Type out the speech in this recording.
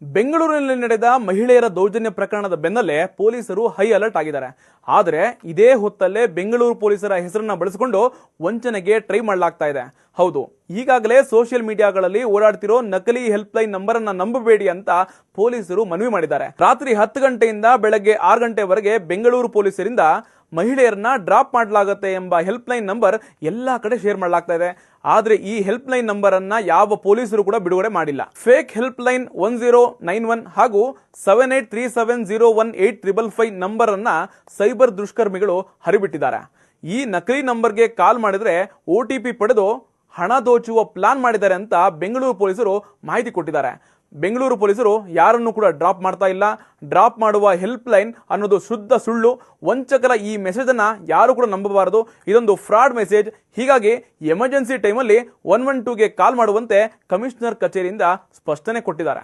ಬೆಂಗಳೂರಿನಲ್ಲಿ ನಡೆದ ಮಹಿಳೆಯರ ದೌರ್ಜನ್ಯ ಪ್ರಕರಣದ ಬೆನ್ನಲ್ಲೇ ಪೊಲೀಸರು ಹೈ ಅಲರ್ಟ್ ಆಗಿದ್ದಾರೆ. ಆದರೆ ಇದೇ ಹೊತ್ತಲ್ಲೇ ಬೆಂಗಳೂರು ಪೊಲೀಸರ ಹೆಸರನ್ನ ಬಳಸಿಕೊಂಡು ವಂಚನೆಗೆ ಟ್ರೈ ಮಾಡಲಾಗ್ತಾ ಇದೆ. ಹೌದು, ಈಗಾಗಲೇ ಸೋಷಿಯಲ್ ಮೀಡಿಯಾಗಳಲ್ಲಿ ಓಡಾಡ್ತಿರೋ ನಕಲಿ ಹೆಲ್ಪ್ ಲೈನ್ ನಂಬರ್ ಅನ್ನ ನಂಬಬೇಡಿ ಅಂತ ಪೊಲೀಸರು ಮನವಿ ಮಾಡಿದ್ದಾರೆ. ರಾತ್ರಿ 10 ಗಂಟೆಯಿಂದ ಬೆಳಗ್ಗೆ 6 ಗಂಟೆವರೆಗೆ ಬೆಂಗಳೂರು ಪೊಲೀಸರಿಂದ ಮಹಿಳೆಯರನ್ನ ಡ್ರಾಪ್ ಮಾಡಲಾಗುತ್ತೆ ಎಂಬ ಹೆಲ್ಪ್ ಲೈನ್ ನಂಬರ್ ಎಲ್ಲಾ ಕಡೆ ಶೇರ್ ಮಾಡಲಾಗ್ತಾ ಇದೆ. ಆದ್ರೆ ಈ ಹೆಲ್ಪ್ ಲೈನ್ ನಂಬರ್ ಅನ್ನ ಯಾವ ಪೊಲೀಸರು ಕೂಡ ಬಿಡುಗಡೆ ಮಾಡಿಲ್ಲ. ಫೇಕ್ ಹೆಲ್ಪ್ ಲೈನ್ 1091 ಹಾಗೂ 7837018555 ನಂಬರ್ ಅನ್ನ ಸೈಬರ್ ದುಷ್ಕರ್ಮಿಗಳು ಹರಿಬಿಟ್ಟಿದ್ದಾರೆ. ಈ ನಕಲಿ ನಂಬರ್ಗೆ ಕಾಲ್ ಮಾಡಿದ್ರೆ OTP ಪಡೆದು ಹಣ ದೋಚುವ ಪ್ಲಾನ್ ಮಾಡಿದ್ದಾರೆ ಅಂತ ಬೆಂಗಳೂರು ಪೊಲೀಸರು ಮಾಹಿತಿ ಕೊಟ್ಟಿದ್ದಾರೆ. ಬೆಂಗಳೂರು ಪೊಲೀಸರು ಯಾರನ್ನು ಕೂಡ ಡ್ರಾಪ್ ಮಾಡ್ತಾ ಇಲ್ಲ. ಡ್ರಾಪ್ ಮಾಡುವ ಹೆಲ್ಪ್ ಲೈನ್ ಅನ್ನೋದು ಶುದ್ಧ ಸುಳ್ಳು. ವಂಚಕರ ಈ ಮೆಸೇಜ್ ಅನ್ನ ಯಾರು ಕೂಡ ನಂಬಬಾರದು. ಇದೊಂದು ಫ್ರಾಡ್ ಮೆಸೇಜ್. ಹೀಗಾಗಿ ಎಮರ್ಜೆನ್ಸಿ ಟೈಮಲ್ಲಿ 112ಗೆ ಕಾಲ್ ಮಾಡುವಂತೆ ಕಮಿಷನರ್ ಕಚೇರಿಯಿಂದ ಸ್ಪಷ್ಟನೆ ಕೊಟ್ಟಿದ್ದಾರೆ.